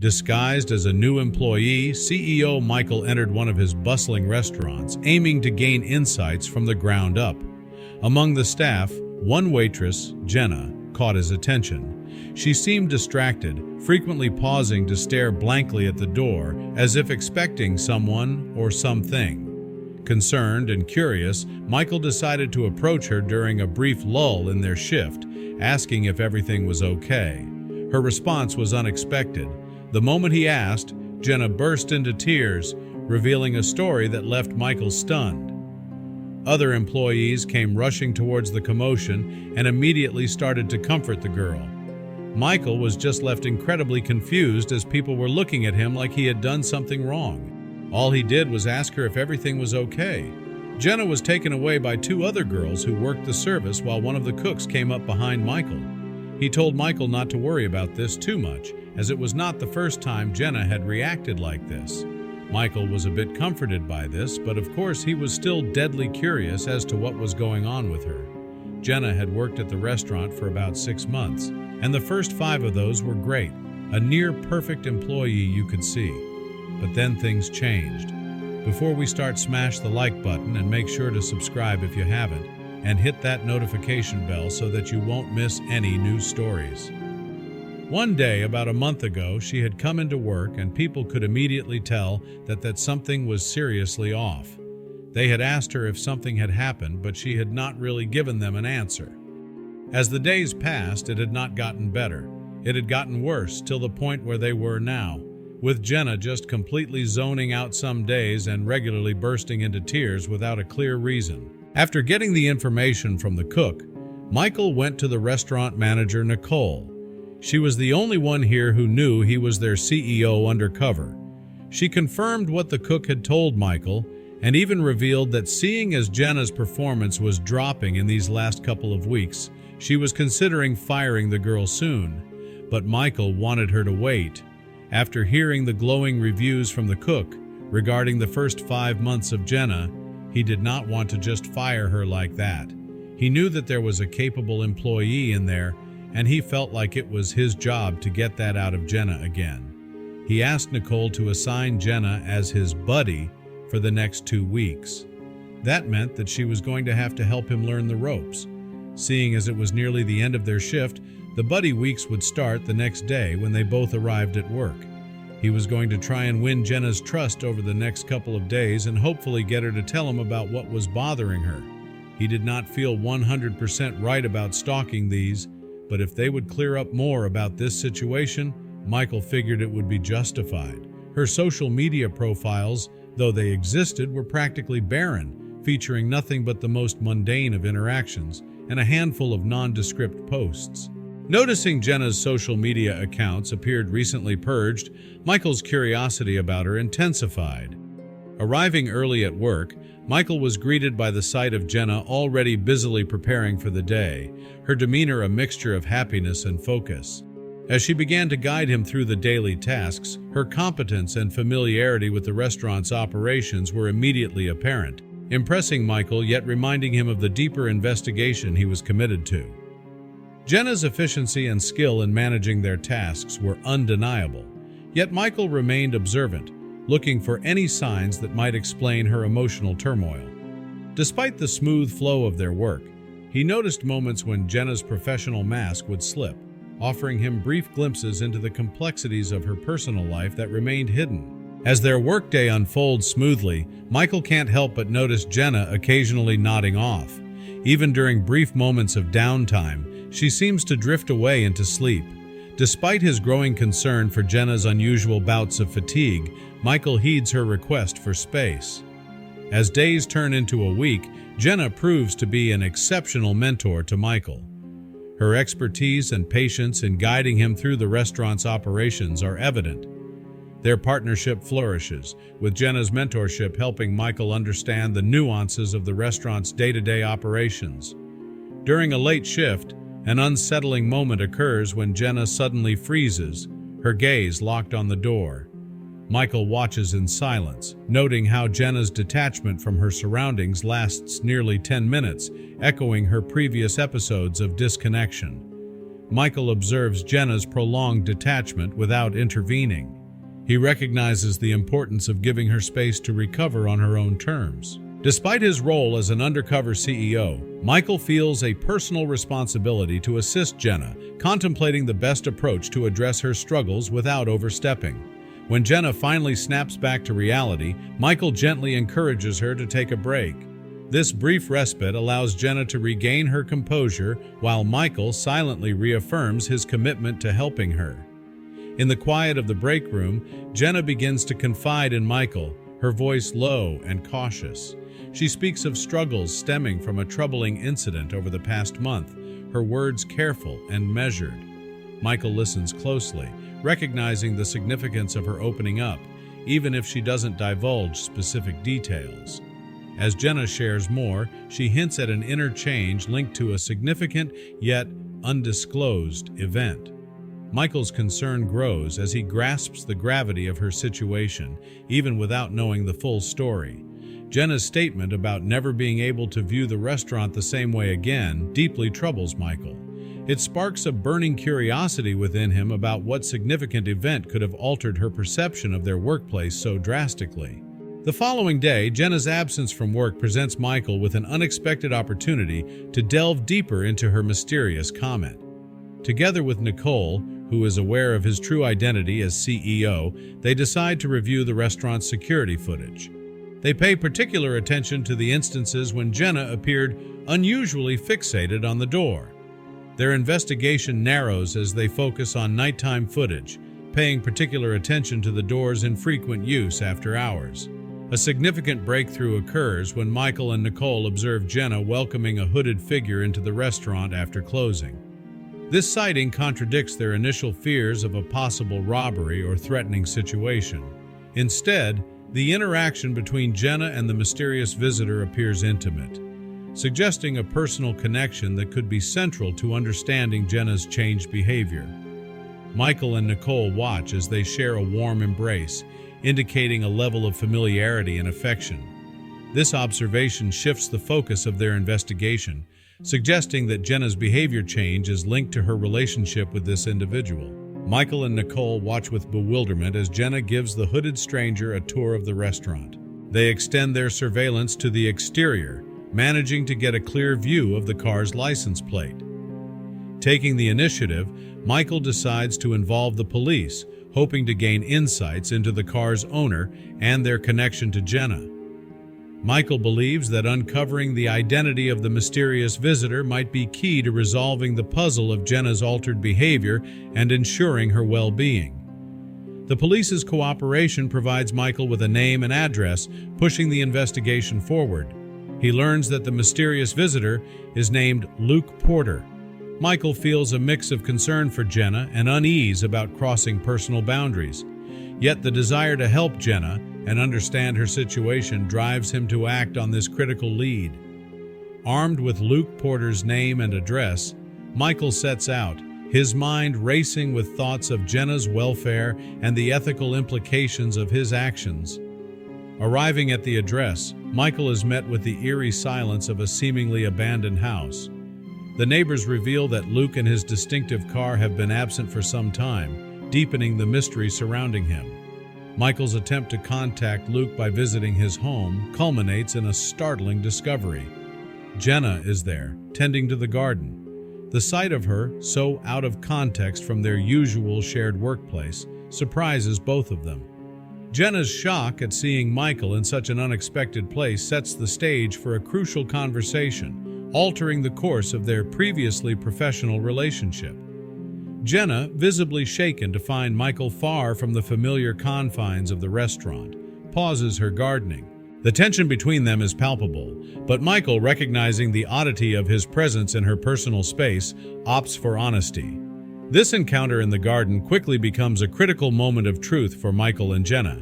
Disguised as a new employee, CEO Michael entered one of his bustling restaurants, aiming to gain insights from the ground up. Among the staff, one waitress, Jenna, caught his attention. She seemed distracted, frequently pausing to stare blankly at the door, as if expecting someone or something. Concerned and curious, Michael decided to approach her during a brief lull in their shift, asking if everything was okay. Her response was unexpected. The moment he asked, Jenna burst into tears, revealing a story that left Michael stunned. Other employees came rushing towards the commotion and immediately started to comfort the girl. Michael was just left incredibly confused as people were looking at him like he had done something wrong. All he did was ask her if everything was okay. Jenna was taken away by two other girls who worked the service while one of the cooks came up behind Michael. He told Michael not to worry about this too much, as it was not the first time Jenna had reacted like this. Michael was a bit comforted by this, but of course he was still deadly curious as to what was going on with her. Jenna had worked at the restaurant for about 6 months, and the first 5 of those were great, a near-perfect employee you could see. But then things changed. Before we start, smash the like button and make sure to subscribe if you haven't, and hit that notification bell so that you won't miss any new stories. One day, about a month ago, she had come into work and people could immediately tell that something was seriously off. They had asked her if something had happened, but she had not really given them an answer. As the days passed, it had not gotten better. It had gotten worse, till the point where they were now, with Jenna just completely zoning out some days and regularly bursting into tears without a clear reason. After getting the information from the cook, Michael went to the restaurant manager, Nicole. She was the only one here who knew he was their CEO undercover. She confirmed what the cook had told Michael and even revealed that seeing as Jenna's performance was dropping in these last couple of weeks, she was considering firing the girl soon. But Michael wanted her to wait. After hearing the glowing reviews from the cook regarding the first 5 months of Jenna, he did not want to just fire her like that. He knew that there was a capable employee in there, and he felt like it was his job to get that out of Jenna again. He asked Nicole to assign Jenna as his buddy for the next 2 weeks. That meant that she was going to have to help him learn the ropes. Seeing as it was nearly the end of their shift, the buddy weeks would start the next day when they both arrived at work. He was going to try and win Jenna's trust over the next couple of days and hopefully get her to tell him about what was bothering her. He did not feel 100% right about stalking these, but if they would clear up more about this situation, Michael figured it would be justified. Her social media profiles, though they existed, were practically barren, featuring nothing but the most mundane of interactions and a handful of nondescript posts. Noticing Jenna's social media accounts appeared recently purged, Michael's curiosity about her intensified. Arriving early at work, Michael was greeted by the sight of Jenna already busily preparing for the day, her demeanor a mixture of happiness and focus. As she began to guide him through the daily tasks, her competence and familiarity with the restaurant's operations were immediately apparent, impressing Michael yet reminding him of the deeper investigation he was committed to. Jenna's efficiency and skill in managing their tasks were undeniable, yet Michael remained observant, looking for any signs that might explain her emotional turmoil. Despite the smooth flow of their work, he noticed moments when Jenna's professional mask would slip, offering him brief glimpses into the complexities of her personal life that remained hidden. As their workday unfolds smoothly, Michael can't help but notice Jenna occasionally nodding off. Even during brief moments of downtime, she seems to drift away into sleep. Despite his growing concern for Jenna's unusual bouts of fatigue, Michael heeds her request for space. As days turn into a week, Jenna proves to be an exceptional mentor to Michael. Her expertise and patience in guiding him through the restaurant's operations are evident. Their partnership flourishes, with Jenna's mentorship helping Michael understand the nuances of the restaurant's day-to-day operations. During a late shift, an unsettling moment occurs when Jenna suddenly freezes, her gaze locked on the door. Michael watches in silence, noting how Jenna's detachment from her surroundings lasts nearly 10 minutes, echoing her previous episodes of disconnection. Michael observes Jenna's prolonged detachment without intervening. He recognizes the importance of giving her space to recover on her own terms. Despite his role as an undercover CEO, Michael feels a personal responsibility to assist Jenna, contemplating the best approach to address her struggles without overstepping. When Jenna finally snaps back to reality, Michael gently encourages her to take a break. This brief respite allows Jenna to regain her composure, while Michael silently reaffirms his commitment to helping her. In the quiet of the break room, Jenna begins to confide in Michael, her voice low and cautious. She speaks of struggles stemming from a troubling incident over the past month, her words careful and measured. Michael listens closely, recognizing the significance of her opening up, even if she doesn't divulge specific details. As Jenna shares more, she hints at an inner change linked to a significant yet undisclosed event. Michael's concern grows as he grasps the gravity of her situation, even without knowing the full story. Jenna's statement about never being able to view the restaurant the same way again deeply troubles Michael. It sparks a burning curiosity within him about what significant event could have altered her perception of their workplace so drastically. The following day, Jenna's absence from work presents Michael with an unexpected opportunity to delve deeper into her mysterious comment. Together with Nicole, who is aware of his true identity as CEO, they decide to review the restaurant's security footage. They pay particular attention to the instances when Jenna appeared unusually fixated on the door. Their investigation narrows as they focus on nighttime footage, paying particular attention to the door's infrequent use after hours. A significant breakthrough occurs when Michael and Nicole observe Jenna welcoming a hooded figure into the restaurant after closing. This sighting contradicts their initial fears of a possible robbery or threatening situation. Instead, the interaction between Jenna and the mysterious visitor appears intimate, suggesting a personal connection that could be central to understanding Jenna's changed behavior. Michael and Nicole watch as they share a warm embrace, indicating a level of familiarity and affection. This observation shifts the focus of their investigation, suggesting that Jenna's behavior change is linked to her relationship with this individual. Michael and Nicole watch with bewilderment as Jenna gives the hooded stranger a tour of the restaurant. They extend their surveillance to the exterior, managing to get a clear view of the car's license plate. Taking the initiative, Michael decides to involve the police, hoping to gain insights into the car's owner and their connection to Jenna. Michael believes that uncovering the identity of the mysterious visitor might be key to resolving the puzzle of Jenna's altered behavior and ensuring her well-being. The police's cooperation provides Michael with a name and address, pushing the investigation forward. He learns that the mysterious visitor is named Luke Porter. Michael feels a mix of concern for Jenna and unease about crossing personal boundaries. Yet the desire to help Jenna and understand her situation drives him to act on this critical lead. Armed with Luke Porter's name and address, Michael sets out, his mind racing with thoughts of Jenna's welfare and the ethical implications of his actions. Arriving at the address, Michael is met with the eerie silence of a seemingly abandoned house. The neighbors reveal that Luke and his distinctive car have been absent for some time, deepening the mystery surrounding him. Michael's attempt to contact Luke by visiting his home culminates in a startling discovery. Jenna is there, tending to the garden. The sight of her, so out of context from their usual shared workplace, surprises both of them. Jenna's shock at seeing Michael in such an unexpected place sets the stage for a crucial conversation, altering the course of their previously professional relationship. Jenna, visibly shaken to find Michael far from the familiar confines of the restaurant, pauses her gardening. The tension between them is palpable, but Michael, recognizing the oddity of his presence in her personal space, opts for honesty. This encounter in the garden quickly becomes a critical moment of truth for Michael and Jenna.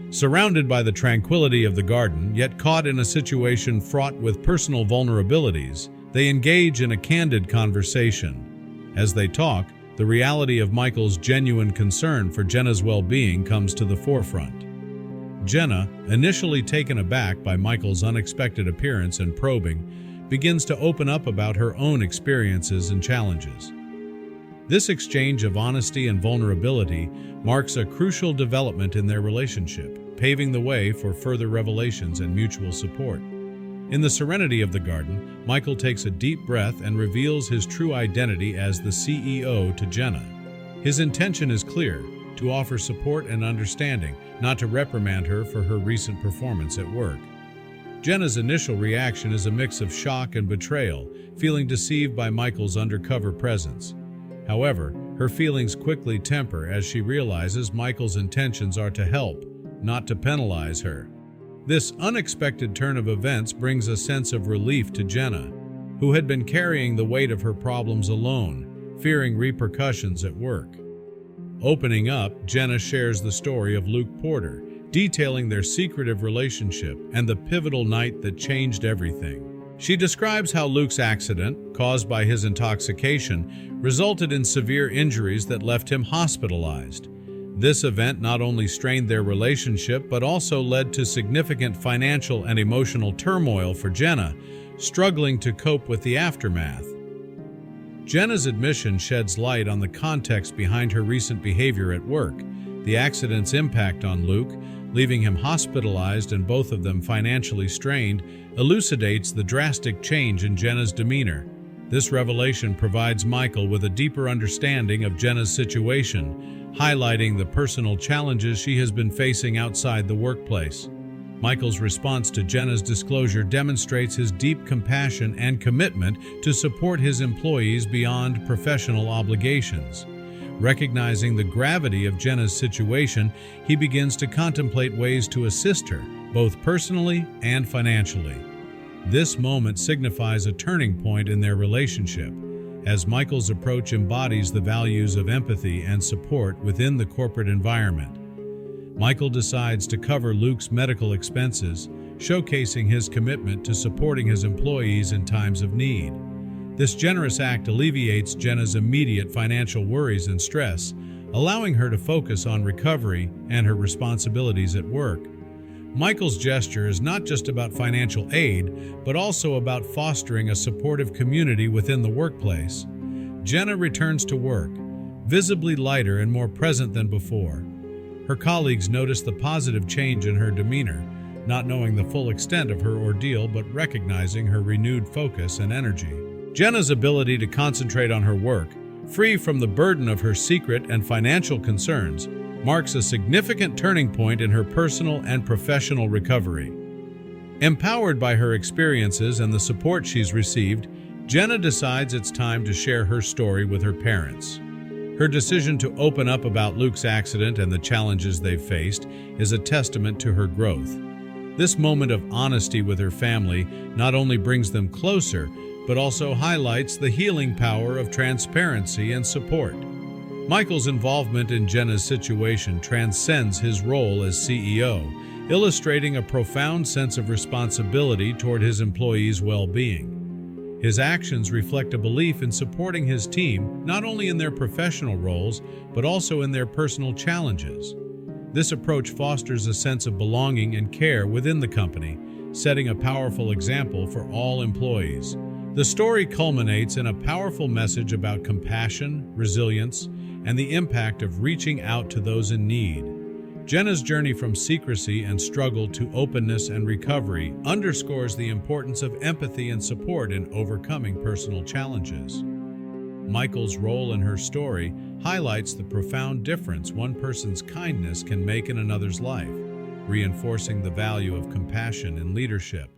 Surrounded by the tranquility of the garden, yet caught in a situation fraught with personal vulnerabilities, they engage in a candid conversation. As they talk, the reality of Michael's genuine concern for Jenna's well-being comes to the forefront. Jenna, initially taken aback by Michael's unexpected appearance and probing, begins to open up about her own experiences and challenges. This exchange of honesty and vulnerability marks a crucial development in their relationship, paving the way for further revelations and mutual support. In the serenity of the garden, Michael takes a deep breath and reveals his true identity as the CEO to Jenna. His intention is clear: to offer support and understanding, not to reprimand her for her recent performance at work. Jenna's initial reaction is a mix of shock and betrayal, feeling deceived by Michael's undercover presence. However, her feelings quickly temper as she realizes Michael's intentions are to help, not to penalize her. This unexpected turn of events brings a sense of relief to Jenna, who had been carrying the weight of her problems alone, fearing repercussions at work. Opening up, Jenna shares the story of Luke Porter, detailing their secretive relationship and the pivotal night that changed everything. She describes how Luke's accident, caused by his intoxication, resulted in severe injuries that left him hospitalized. This event not only strained their relationship but also led to significant financial and emotional turmoil for Jenna, struggling to cope with the aftermath. Jenna's admission sheds light on the context behind her recent behavior at work. The accident's impact on Luke, leaving him hospitalized and both of them financially strained, elucidates the drastic change in Jenna's demeanor. This revelation provides Michael with a deeper understanding of Jenna's situation, highlighting the personal challenges she has been facing outside the workplace. Michael's response to Jenna's disclosure demonstrates his deep compassion and commitment to support his employees beyond professional obligations. Recognizing the gravity of Jenna's situation, he begins to contemplate ways to assist her, both personally and financially. This moment signifies a turning point in their relationship, as Michael's approach embodies the values of empathy and support within the corporate environment. Michael decides to cover Luke's medical expenses, showcasing his commitment to supporting his employees in times of need. This generous act alleviates Jenna's immediate financial worries and stress, allowing her to focus on recovery and her responsibilities at work. Michael's gesture is not just about financial aid, but also about fostering a supportive community within the workplace. Jenna returns to work, visibly lighter and more present than before. Her colleagues notice the positive change in her demeanor, not knowing the full extent of her ordeal but recognizing her renewed focus and energy. Jenna's ability to concentrate on her work, free from the burden of her secret and financial concerns, marks a significant turning point in her personal and professional recovery. Empowered by her experiences and the support she's received, Jenna decides it's time to share her story with her parents. Her decision to open up about Luke's accident and the challenges they've faced is a testament to her growth. This moment of honesty with her family not only brings them closer, but also highlights the healing power of transparency and support. Michael's involvement in Jenna's situation transcends his role as CEO, illustrating a profound sense of responsibility toward his employees' well-being. His actions reflect a belief in supporting his team, not only in their professional roles, but also in their personal challenges. This approach fosters a sense of belonging and care within the company, setting a powerful example for all employees. The story culminates in a powerful message about compassion, resilience, and the impact of reaching out to those in need. Jenna's journey from secrecy and struggle to openness and recovery underscores the importance of empathy and support in overcoming personal challenges. Michael's role in her story highlights the profound difference one person's kindness can make in another's life, reinforcing the value of compassion in leadership.